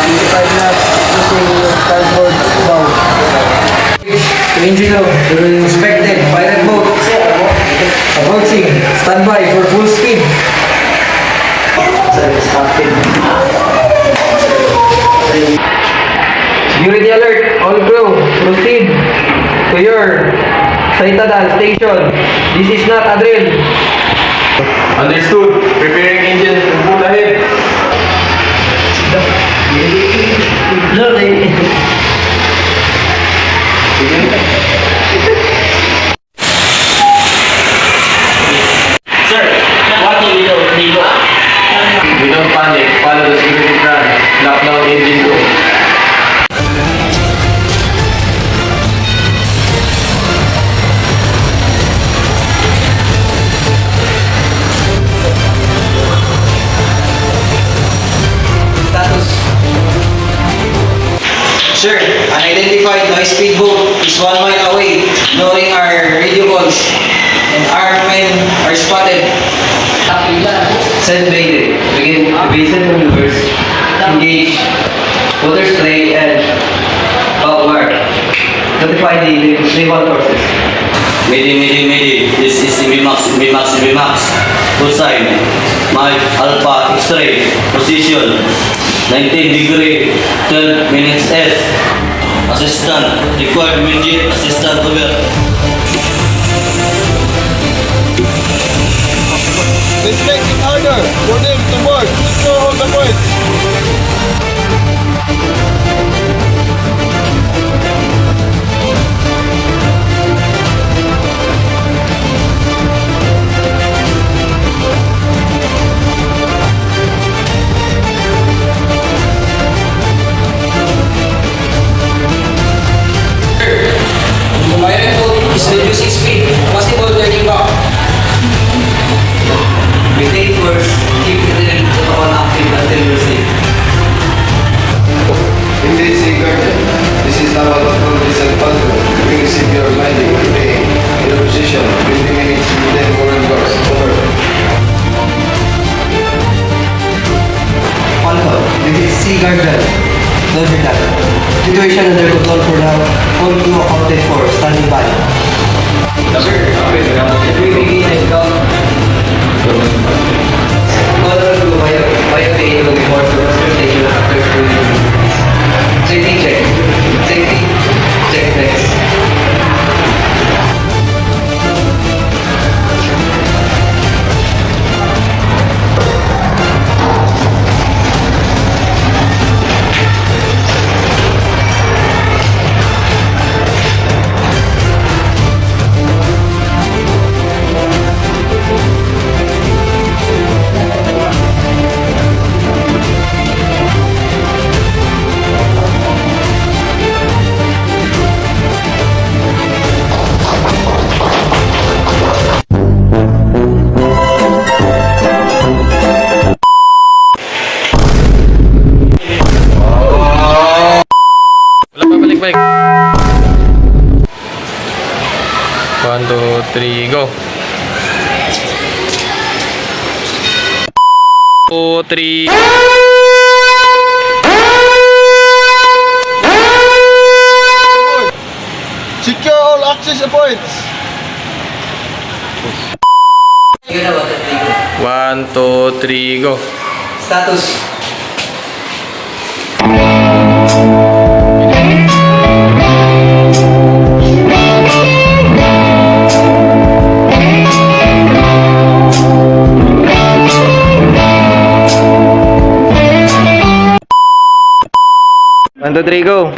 25 knots using yung cardboard bow. Engine room, inspected, pilot mode, approaching, standby for full speed. Security alert, all crew, proceed to your Saitadal station. This is not a drill. Understood. Preparing engine to pull ahead. Sir, what do we do? We don't panic. Follow the security plan. Lock down engine room. Status. Sir, unidentified high-speed boat is 1 mile away, ignoring our radio calls, and armed men are spotted. Send Mayday. Begin evasive maneuvers. Engage. Water spray and outward. Notify the naval forces. Mayday. This is VMAX. Full sign. Mike Alpha X-ray. Position 19 degree, 12 minutes S. Assistant. Required immediate assistant over. Respecting order, your name to board, secure all the points. The pirate boat is reducing speed, possible turning back. Retain course. Keep the protocol active until you're safe. Indeed, Seaguard, this is Naval Authority San Pedro. We receive your landing today. In your position, 20 minutes within foreign course. Over. Alpha, this is Sea Garden. Roger that. Situation under control for now. All crew accounted for. Standing by. We begin and count. All crew via pay will report to the station after cruising. Safety check. Safety check next. Balik. 1, 2, 3, go. 2, 3. Secure all access points. 1, 2, 3, go. Status. One, two, three, go.